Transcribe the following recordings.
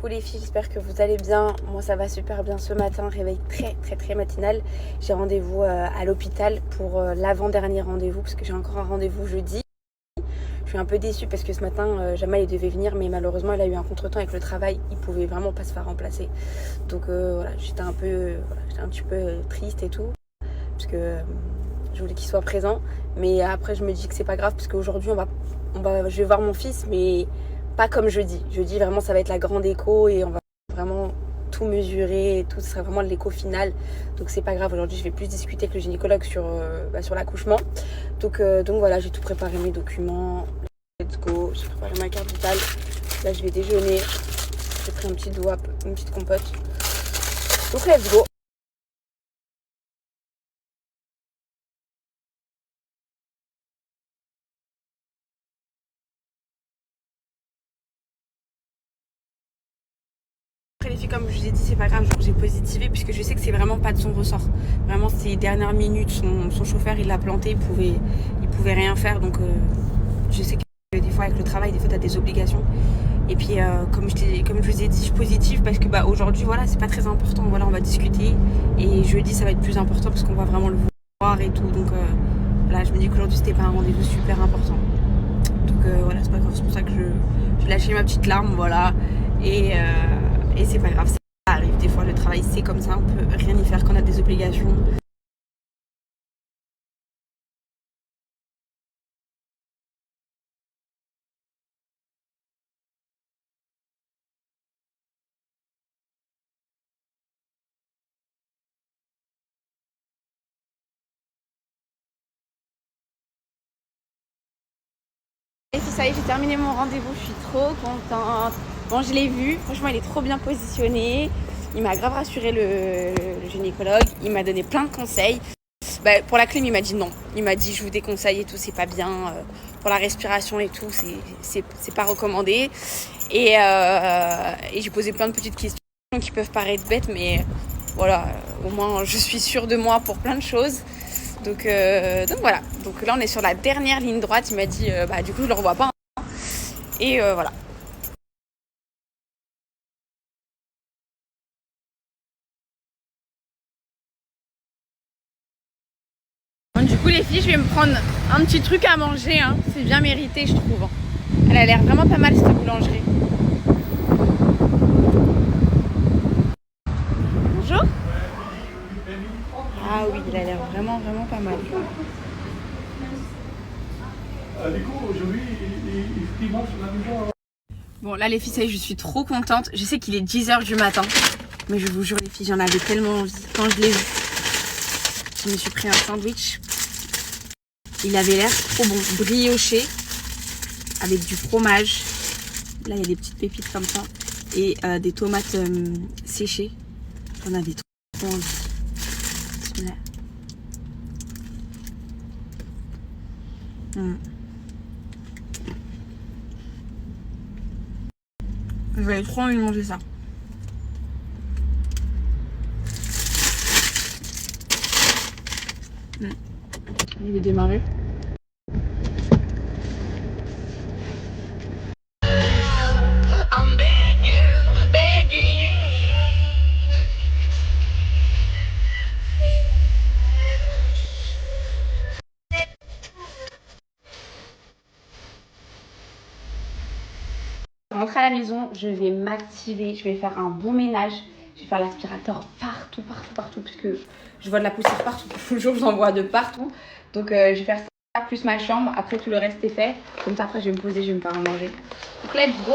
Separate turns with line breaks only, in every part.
Coucou les filles, j'espère que vous allez bien. Moi ça va super bien ce matin, réveil très matinal. J'ai rendez-vous à l'hôpital pour l'avant-dernier rendez-vous parce que j'ai encore un rendez-vous jeudi. Je suis un peu déçue parce que ce matin Jamal il devait venir mais malheureusement il a eu un contretemps avec le travail. Il pouvait vraiment pas se faire remplacer. Donc voilà, j'étais un petit peu triste et tout parce que je voulais qu'il soit présent. Mais après je me dis que c'est pas grave parce qu'aujourd'hui je vais voir mon fils mais pas comme jeudi. Jeudi vraiment ça va être la grande écho et on va vraiment tout mesurer et tout, ce sera vraiment l'écho final. Donc c'est pas grave, aujourd'hui je vais plus discuter avec le gynécologue sur l'accouchement. Donc voilà, j'ai tout préparé, mes documents. Let's go, j'ai préparé ma carte vitale. Là je vais déjeuner. J'ai pris un petit doigt, une petite compote. Donc let's go. Après les filles, comme je vous ai dit, c'est pas grave, j'ai positivé puisque je sais que c'est vraiment pas de son ressort. Vraiment ces dernières minutes, son chauffeur il l'a planté, il pouvait rien faire. Donc je sais que des fois avec le travail, des fois t'as des obligations. Et puis comme je vous ai dit, je suis positive parce que aujourd'hui voilà, c'est pas très important. Voilà, on va discuter et jeudi ça va être plus important parce qu'on va vraiment le voir et tout. Donc là je me dis qu'aujourd'hui c'était pas un rendez-vous super important. Donc voilà, c'est pas grave, c'est pour ça que je lâchais ma petite larme, voilà. Et c'est pas grave, ça arrive. Des fois le travail c'est comme ça, on peut rien y faire quand on a des obligations. Et puis ça y est, j'ai terminé mon rendez-vous, je suis trop contente. Bon, je l'ai vu, franchement, il est trop bien positionné. Il m'a grave rassuré le gynécologue. Il m'a donné plein de conseils. Pour la clim, il m'a dit non. Il m'a dit je vous déconseille et tout, c'est pas bien. Pour la respiration et tout, c'est pas recommandé. Et j'ai posé plein de petites questions qui peuvent paraître bêtes, mais voilà, au moins je suis sûre de moi pour plein de choses. Donc voilà. Donc là, on est sur la dernière ligne droite. Il m'a dit, du coup, je le revois pas. Et voilà. Bon, du coup, les filles, je vais me prendre un petit truc à manger. Hein. C'est bien mérité, je trouve. Elle a l'air vraiment pas mal, cette boulangerie. Bonjour. Ah oui, il a l'air vraiment pas mal. Du coup, aujourd'hui, il mange la maison. Bon, là, les filles, ça y est, je suis trop contente. Je sais qu'il est 10h du matin. Mais je vous jure, les filles, j'en avais tellement envie. Quand je l'ai vu, je me suis pris un sandwich. Il avait l'air trop bon. Brioché, avec du fromage. Là, il y a des petites pépites comme ça. Et des tomates séchées. J'en avais trop envie. Bismillah. J'avais trop envie de manger ça. Il est démarré. Rentre à la maison, je vais m'activer, je vais faire un bon ménage, je vais faire l'aspirateur partout, parce que je vois de la poussière partout, toujours j'en vois de partout. Donc je vais faire ça, plus ma chambre, après tout le reste est fait. Comme ça après je vais me poser, je vais me faire à manger. Donc let's go.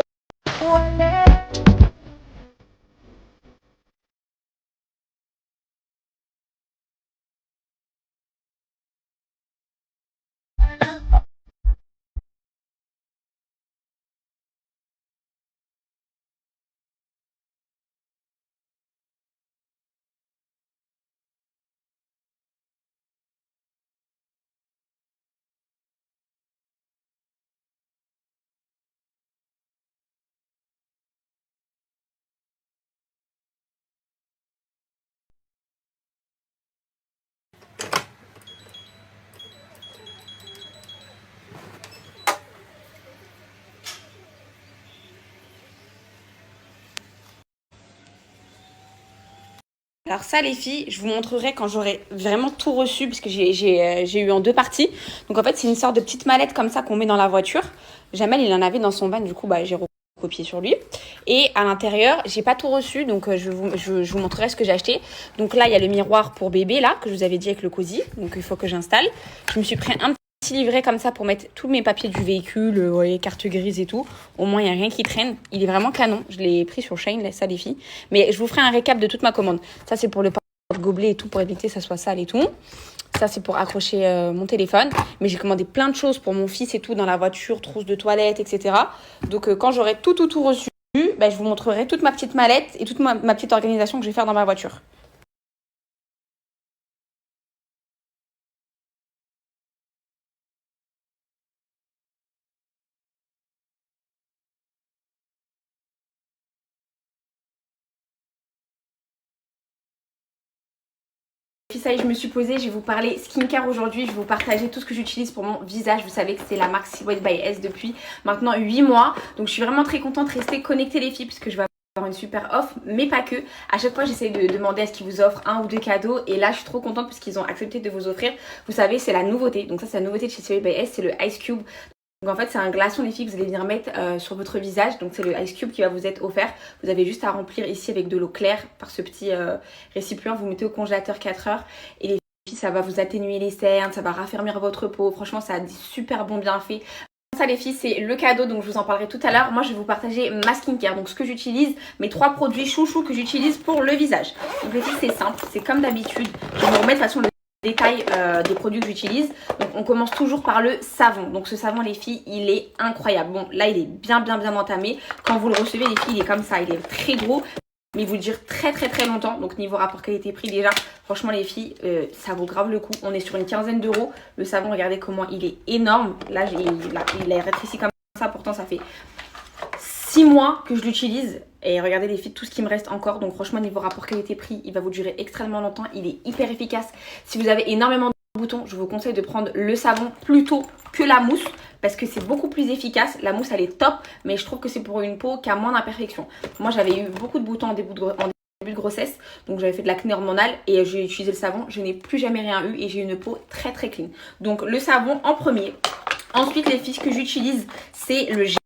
Alors ça les filles, je vous montrerai quand j'aurai vraiment tout reçu parce que j'ai eu en 2 parties. Donc en fait c'est une sorte de petite mallette comme ça qu'on met dans la voiture. Jamel il en avait dans son van, du coup bah j'ai recopié sur lui. Et à l'intérieur j'ai pas tout reçu donc je vous montrerai ce que j'ai acheté. Donc là il y a le miroir pour bébé là que je vous avais dit avec le cosy. Donc il faut que j'installe. Je me suis pris un petit livret comme ça pour mettre tous mes papiers du véhicule, les cartes grises et tout. Au moins il n'y a rien qui traîne. Il est vraiment canon. Je l'ai pris sur Shein, là, ça les filles. Mais je vous ferai un récap de toute ma commande. Ça c'est pour le gobelet et tout pour éviter que ça soit sale et tout. Ça c'est pour accrocher mon téléphone. Mais j'ai commandé plein de choses pour mon fils et tout dans la voiture, trousse de toilette, etc. Donc quand j'aurai tout reçu, bah, je vous montrerai toute ma petite mallette et toute ma petite organisation que je vais faire dans ma voiture. Puis ça y est, je me suis posée, je vais vous parler skincare aujourd'hui, je vais vous partager tout ce que j'utilise pour mon visage. Vous savez que c'est la marque Silhouette by S depuis maintenant 8 mois. Donc je suis vraiment très contente de rester connectée les filles puisque je vais avoir une super offre, mais pas que. À chaque fois j'essaie de demander à ce qu'ils vous offrent un ou deux cadeaux et là je suis trop contente parce qu'ils ont accepté de vous offrir. Vous savez c'est la nouveauté, donc ça c'est la nouveauté de chez Silhouette by S, c'est le Ice Cube. Donc en fait c'est un glaçon les filles que vous allez venir mettre sur votre visage. Donc c'est le Ice Cube qui va vous être offert. Vous avez juste à remplir ici avec de l'eau claire par ce petit récipient. Vous mettez au congélateur 4 heures et les filles ça va vous atténuer les cernes, ça va raffermir votre peau. Franchement ça a des super bons bienfaits. Ça les filles c'est le cadeau donc je vous en parlerai tout à l'heure. Moi je vais vous partager ma skincare, donc ce que j'utilise, mes 3 produits chouchous que j'utilise pour le visage. Donc les filles c'est simple, c'est comme d'habitude. Je vais vous remettre de toute façon le détail des produits que j'utilise. Donc on commence toujours par le savon. Donc ce savon les filles il est incroyable. Bon là il est bien entamé. Quand vous le recevez les filles il est comme ça, il est très gros. Mais il vous dure très longtemps. Donc niveau rapport qualité-prix déjà, franchement les filles, ça vaut grave le coup. On est sur une quinzaine d'euros. Le savon, regardez comment il est énorme. Là, il est rétréci comme ça. Pourtant ça fait 6 mois que je l'utilise. Et regardez les filles, tout ce qui me reste encore. Donc franchement niveau rapport qualité-prix, il va vous durer extrêmement longtemps. Il est hyper efficace. Si vous avez énormément de boutons, je vous conseille de prendre le savon plutôt que la mousse. Parce que c'est beaucoup plus efficace. La mousse elle est top. Mais je trouve que c'est pour une peau qui a moins d'imperfections. Moi j'avais eu beaucoup de boutons en début de grossesse. Donc j'avais fait de l'acné hormonale. Et j'ai utilisé le savon. Je n'ai plus jamais rien eu. Et j'ai une peau très clean. Donc le savon en premier. Ensuite les filles, ce que j'utilise c'est le gel.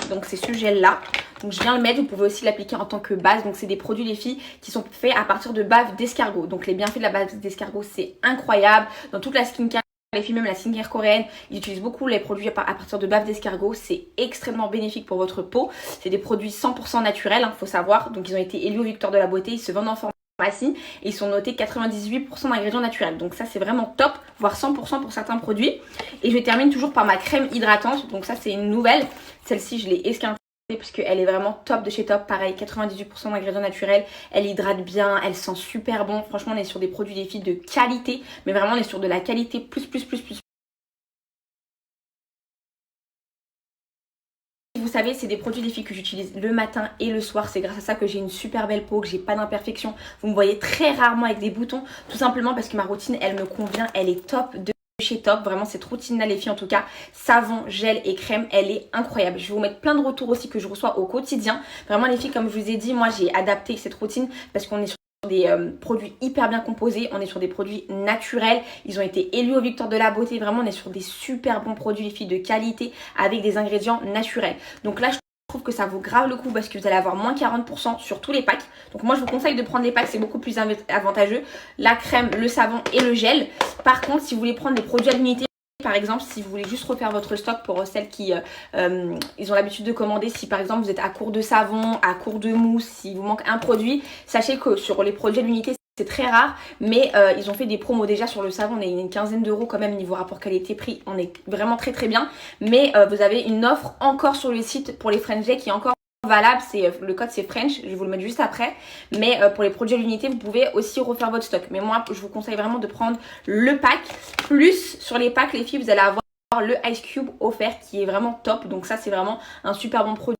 Donc c'est ce gel là. Donc je viens le mettre, vous pouvez aussi l'appliquer en tant que base. Donc c'est des produits les filles qui sont faits à partir de bave d'escargot. Donc les bienfaits de la bave d'escargot c'est incroyable. Dans toute la skincare, les filles, même la skincare coréenne, ils utilisent beaucoup les produits à partir de bave d'escargot. C'est extrêmement bénéfique pour votre peau. C'est des produits 100% naturels, faut savoir. Donc ils ont été élus au Victoire de la beauté, ils se vendent en pharmacie et ils sont notés 98% d'ingrédients naturels. Donc ça c'est vraiment top, voire 100% pour certains produits. Et je termine toujours par ma crème hydratante. Donc ça c'est une nouvelle. Celle-ci je l'ai esquintée puisqu'elle est vraiment top de chez top. Pareil, 98% d'ingrédients naturels. Elle hydrate bien, elle sent super bon. Franchement on est sur des produits des filles de qualité. Mais vraiment on est sur de la qualité plus. Vous savez, c'est des produits des filles que j'utilise le matin et le soir. C'est grâce à ça que j'ai une super belle peau, que j'ai pas d'imperfections. Vous me voyez très rarement avec des boutons, tout simplement parce que ma routine, elle me convient, elle est top de chez Top. Vraiment, cette routine-là, les filles, en tout cas, savon, gel et crème, elle est incroyable. Je vais vous mettre plein de retours aussi que je reçois au quotidien. Vraiment, les filles, comme je vous ai dit, moi, j'ai adapté cette routine parce qu'on est sur des produits hyper bien composés, on est sur des produits naturels, ils ont été élus aux Victoires de la beauté, vraiment on est sur des super bons produits les filles de qualité avec des ingrédients naturels. Donc là je trouve que ça vaut grave le coup parce que vous allez avoir moins 40% sur tous les packs. Donc moi je vous conseille de prendre les packs, c'est beaucoup plus avantageux. La crème, le savon et le gel. Par contre si vous voulez prendre des produits à l'unité, par exemple, si vous voulez juste refaire votre stock pour celles qui ils ont l'habitude de commander, si par exemple vous êtes à court de savon, à court de mousse, s'il vous manque un produit, sachez que sur les produits à l'unité, c'est très rare, mais ils ont fait des promos déjà sur le savon, on est une quinzaine d'euros quand même niveau rapport qualité-prix, on est vraiment très bien, mais vous avez une offre encore sur le site pour les French Day qui est encore valable, le code c'est French, je vais vous le mettre juste après, mais pour les produits à l'unité vous pouvez aussi refaire votre stock, mais moi je vous conseille vraiment de prendre le pack, plus sur les packs les filles vous allez avoir le Ice Cube offert qui est vraiment top, donc ça c'est vraiment un super bon produit.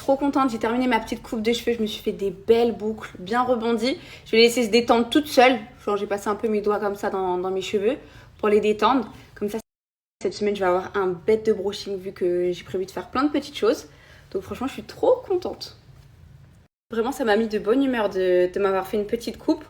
trop contente. J'ai terminé ma petite coupe de cheveux. Je me suis fait des belles boucles bien rebondies. Je vais les laisser se détendre toute seule. Genre, j'ai passé un peu mes doigts comme ça dans mes cheveux pour les détendre. Comme ça, cette semaine, je vais avoir un bête de brushing vu que j'ai prévu de faire plein de petites choses. Donc franchement, je suis trop contente. Vraiment, ça m'a mis de bonne humeur de m'avoir fait une petite coupe.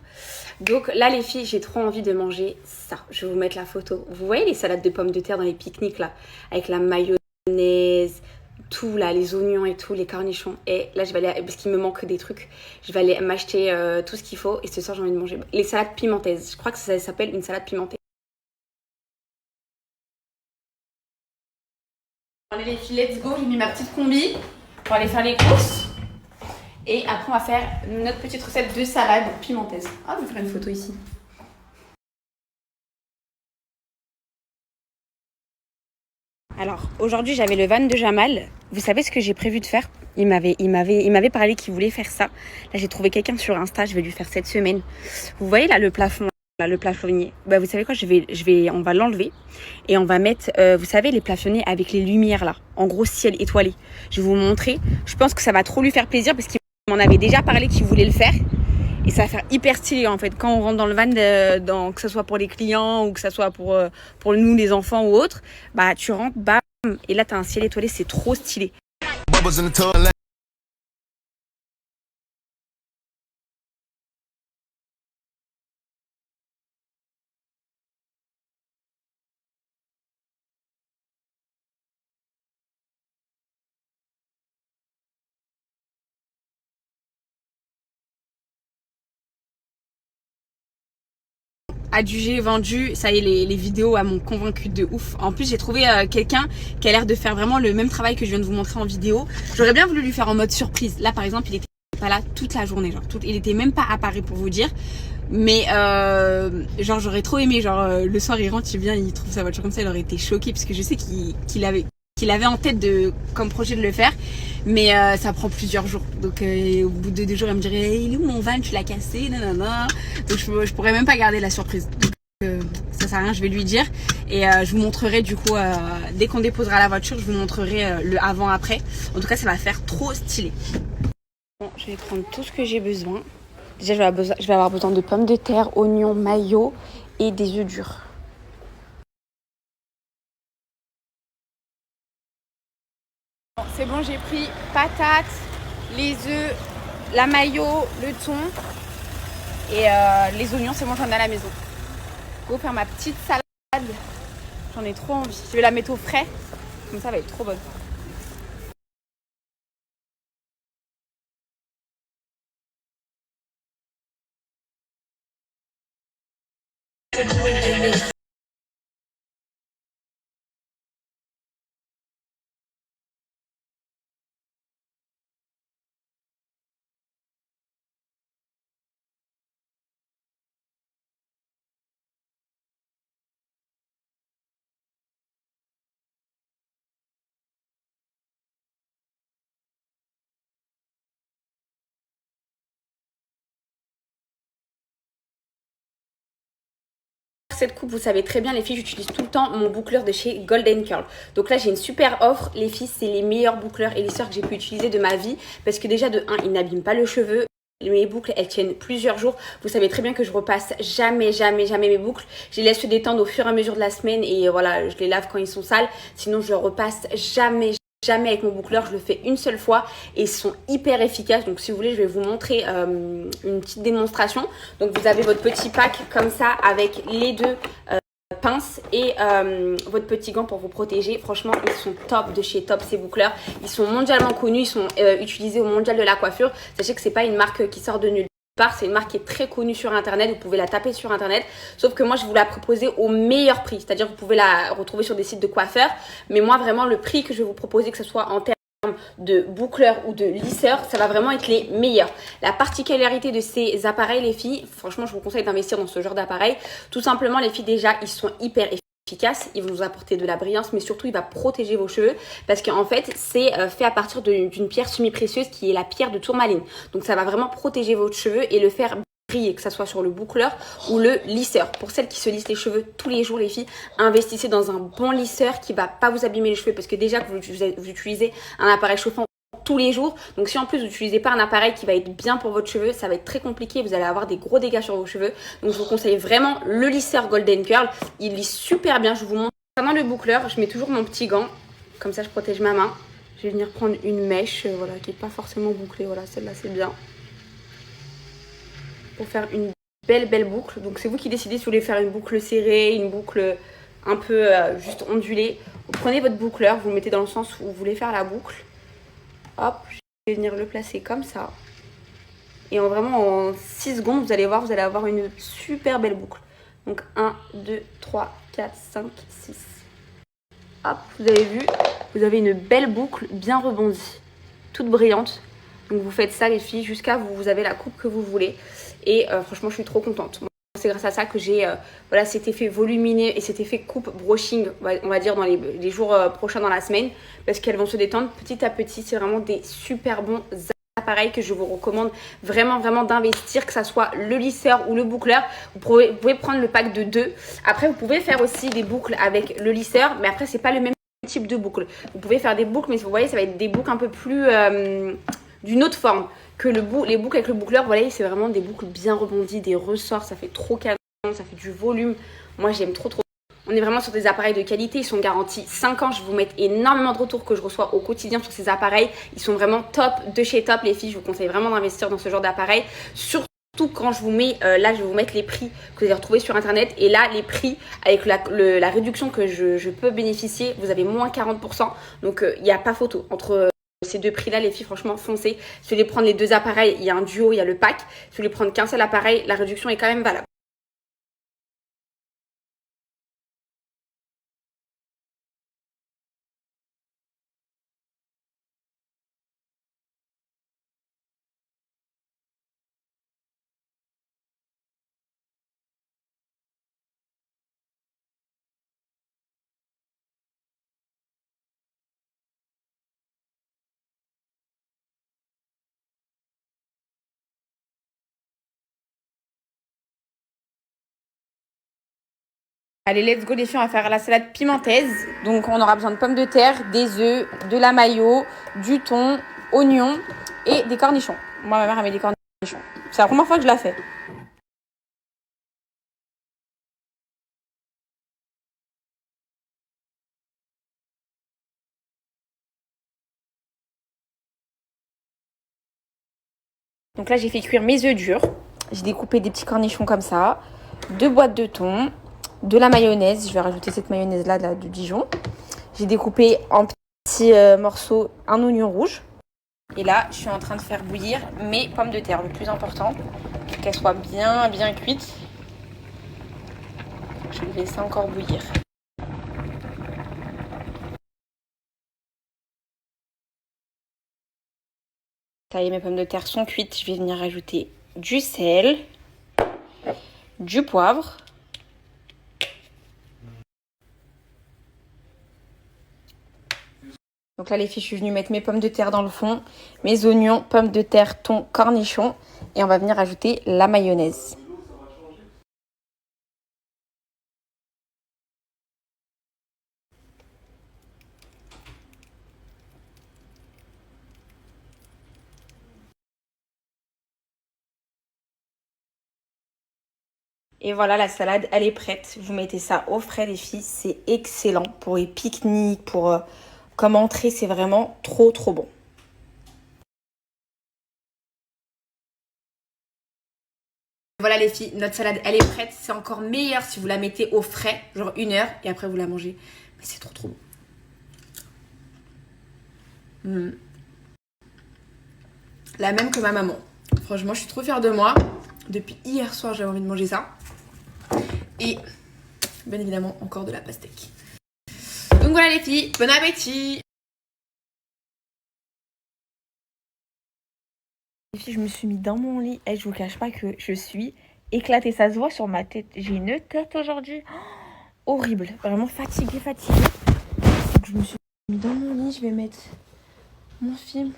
Donc là, les filles, j'ai trop envie de manger ça. Je vais vous mettre la photo. Vous voyez les salades de pommes de terre dans les pique-niques là, avec la mayonnaise, tout là, les oignons et tout, les cornichons. Et là, je vais aller, parce qu'il me manque des trucs, je vais aller m'acheter tout ce qu'il faut. Et ce soir, j'ai envie de manger les salades pimentaises. Je crois que ça s'appelle une salade pimentée. Allez les filles, let's go. J'ai mis ma petite combi pour aller faire les courses. Et après, on va faire notre petite recette de salade pimentaise. Ah, je vais faire une photo ici. Alors, aujourd'hui, j'avais le van de Jamal. Vous savez ce que j'ai prévu de faire? Il m'avait parlé qu'il voulait faire ça. Là, j'ai trouvé quelqu'un sur Insta. Je vais lui faire cette semaine. Vous voyez là le plafond, là, le plafonnier. Bah, vous savez quoi? On va l'enlever et on va mettre, vous savez, les plafonniers avec les lumières là. En gros, ciel étoilé. Je vais vous montrer. Je pense que ça va trop lui faire plaisir parce qu'il m'en avait déjà parlé qu'il voulait le faire. Et ça va faire hyper stylé en fait. Quand on rentre dans le van, que ce soit pour les clients ou que ce soit pour nous les enfants ou autres, bah tu rentres, bam, et là t'as un ciel étoilé, c'est trop stylé. Adjugé, vendu, ça y est, les vidéos m'ont convaincu de ouf. En plus, j'ai trouvé quelqu'un qui a l'air de faire vraiment le même travail que je viens de vous montrer en vidéo. J'aurais bien voulu lui faire en mode surprise. Là, par exemple, il était pas là toute la journée, genre il était même pas à Paris pour vous dire. Mais genre j'aurais trop aimé, le soir il rentre, il vient, il trouve sa voiture comme ça, il aurait été choqué parce que je sais qu'il avait en tête comme projet de le faire, mais ça prend plusieurs jours. Donc au bout de 2 jours, il me dirait hey, il est où mon van, tu l'as cassé, nanana. Donc je pourrais même pas garder la surprise. Donc ça sert à rien, je vais lui dire et je vous montrerai du coup dès qu'on déposera la voiture, je vous montrerai le avant-après. En tout cas, ça va faire trop stylé. Bon, je vais prendre tout ce que j'ai besoin. Déjà, je vais avoir besoin de pommes de terre, oignons, mayo et des œufs durs. Bon, c'est bon, j'ai pris patates, les œufs, la mayo, le thon et les oignons, c'est bon, j'en ai à la maison. Je vais faire ma petite salade. J'en ai trop envie. Je vais la mettre au frais, comme ça, elle va être trop bonne. Cette coupe, vous savez très bien les filles, j'utilise tout le temps mon boucleur de chez Golden Curl. Donc là j'ai une super offre, les filles, c'est les meilleurs boucleurs et lisseurs que j'ai pu utiliser de ma vie parce que déjà de 1, ils n'abîment pas le cheveu. Mes boucles, elles tiennent plusieurs jours. Vous savez très bien que je repasse jamais mes boucles. Je les laisse se détendre au fur et à mesure de la semaine et voilà, je les lave quand ils sont sales. Sinon, je repasse jamais avec mon boucleur. Je le fais une seule fois et ils sont hyper efficaces. Donc, si vous voulez, je vais vous montrer une petite démonstration. Donc, vous avez votre petit pack comme ça avec les deux pince et votre petit gant pour vous protéger. Franchement, ils sont top de chez Top, ces boucleurs. Ils sont mondialement connus, ils sont utilisés au mondial de la coiffure. Sachez que c'est pas une marque qui sort de nulle part, c'est une marque qui est très connue sur internet. Vous pouvez la taper sur internet, sauf que moi je vous la proposer au meilleur prix, c'est-à-dire vous pouvez la retrouver sur des sites de coiffeurs, mais moi vraiment le prix que je vais vous proposer, que ce soit en termes de boucleur ou de lisseur, ça va vraiment être les meilleurs. La particularité de ces appareils, les filles, franchement je vous conseille d'investir dans ce genre d'appareil. Tout simplement les filles, déjà ils sont hyper efficaces, ils vont vous apporter de la brillance, mais surtout il va protéger vos cheveux parce qu'en fait c'est fait à partir d'une pierre semi-précieuse qui est la pierre de tourmaline. Donc ça va vraiment protéger vos cheveux et le faire briller, que ça soit sur le boucleur ou le lisseur. Pour celles qui se lissent les cheveux tous les jours, les filles, investissez dans un bon lisseur qui va pas vous abîmer les cheveux parce que déjà que vous utilisez un appareil chauffant tous les jours. Donc si en plus vous n'utilisez pas un appareil qui va être bien pour votre cheveu, ça va être très compliqué, vous allez avoir des gros dégâts sur vos cheveux. Donc je vous conseille vraiment le lisseur Golden Curl, il lisse super bien, je vous montre. Pendant le boucleur, je mets toujours mon petit gant, comme ça je protège ma main. Je vais venir prendre une mèche, voilà, qui n'est pas forcément bouclée, voilà, celle-là c'est bien. Pour faire une belle boucle. Donc c'est vous qui décidez si vous voulez faire une boucle serrée, une boucle un peu juste ondulée. Vous prenez votre boucleur, vous le mettez dans le sens où vous voulez faire la boucle. Hop, je vais venir le placer comme ça. Et vraiment en 6 secondes, vous allez voir, vous allez avoir une super belle boucle. Donc 1, 2, 3, 4, 5, 6. Hop, vous avez vu, vous avez une belle boucle bien rebondie, toute brillante. Donc vous faites ça les filles jusqu'à vous avez la coupe que vous voulez. Et franchement, je suis trop contente. C'est grâce à ça que j'ai voilà, cet effet volumineux et cet effet coupe brushing, on va dire dans les jours prochains dans la semaine, parce qu'elles vont se détendre petit à petit. C'est vraiment des super bons appareils que je vous recommande vraiment d'investir, que ça soit le lisseur ou le boucleur. Vous pouvez prendre le pack de 2. Après, vous pouvez faire aussi des boucles avec le lisseur, mais après, c'est pas le même type de boucle. Vous pouvez faire des boucles, mais vous voyez, ça va être des boucles un peu plus d'une autre forme que les boucles avec le boucleur. Vous voyez, c'est vraiment des boucles bien rebondies, des ressorts, ça fait trop canon, ça fait du volume. Moi, j'aime trop. On est vraiment sur des appareils de qualité, ils sont garantis 5 ans. Je vous mets énormément de retours que je reçois au quotidien sur ces appareils. Ils sont vraiment top de chez top, les filles. Je vous conseille vraiment d'investir dans ce genre d'appareil. Surtout quand je vous mets, là je vais vous mettre les prix que vous allez retrouver sur internet. Et là, les prix avec la réduction que je peux bénéficier, vous avez moins 40%. Donc il n'y a pas photo entre ces deux prix là, les filles. Franchement, foncez. Si vous voulez prendre les deux appareils, il y a un duo, il y a le pack. Si vous voulez prendre qu'un seul appareil, la réduction est quand même valable. Allez, let's go les filles, on va faire la salade pimentaise. Donc on aura besoin de pommes de terre, des œufs, de la mayo, du thon, oignons et des cornichons. Moi, ma mère a mis des cornichons. C'est la première fois que je la fais. Donc là, j'ai fait cuire mes œufs durs. J'ai découpé des petits cornichons comme ça, 2 boîtes de thon, de la mayonnaise. Je vais rajouter cette mayonnaise-là de Dijon. J'ai découpé en petits morceaux un oignon rouge. Et là, je suis en train de faire bouillir mes pommes de terre. Le plus important, qu'elles soient bien cuites. Je vais laisser encore bouillir. Ça y est, mes pommes de terre sont cuites. Je vais venir rajouter du sel, du poivre. Donc là, les filles, je suis venue mettre mes pommes de terre dans le fond, mes oignons, pommes de terre, thon, cornichons. Et on va venir ajouter la mayonnaise. Et voilà, la salade, elle est prête. Vous mettez ça au frais, les filles. C'est excellent pour les pique-niques, comme entrée. C'est vraiment trop bon. Voilà les filles, notre salade elle est prête. C'est encore meilleur si vous la mettez au frais, genre 1 heure, et après vous la mangez. Mais c'est trop bon. La même que ma maman. Franchement, je suis trop fière de moi. Depuis hier soir, j'avais envie de manger ça. Et bien évidemment, encore de la pastèque. Donc voilà les filles, bon appétit. Les filles, je me suis mis dans mon lit et je vous cache pas que je suis éclatée. Ça se voit sur ma tête. J'ai une tête aujourd'hui horrible. Vraiment fatiguée. Donc je me suis mis dans mon lit. Je vais mettre mon film.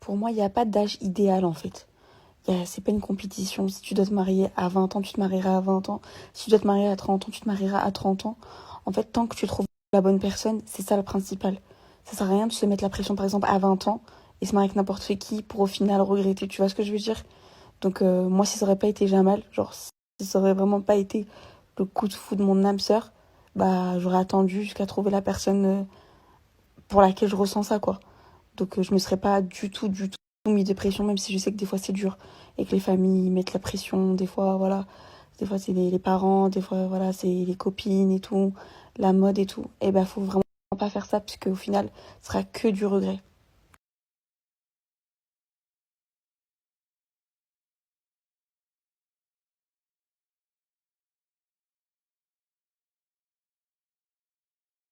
Pour moi, il n'y a pas d'âge idéal en fait. C'est pas une compétition. Si tu dois te marier à 20 ans, tu te marieras à 20 ans. Si tu dois te marier à 30 ans, tu te marieras à 30 ans. En fait, tant que tu trouves la bonne personne, c'est ça le principal. Ça sert à rien de se mettre la pression, par exemple, à 20 ans et se marier avec n'importe qui pour au final regretter. Tu vois ce que je veux dire? Donc, moi, si ça aurait pas été Jamal, genre, si ça aurait vraiment pas été le coup de fou de mon âme sœur, bah, j'aurais attendu jusqu'à trouver la personne pour laquelle je ressens ça, quoi. Donc je me serais pas du tout mis de pression, même si je sais que des fois c'est dur et que les familles mettent la pression, des fois voilà, des fois c'est les parents, des fois voilà c'est les copines et tout, la mode et tout. Et ben faut vraiment pas faire ça puisque au final ce sera que du regret.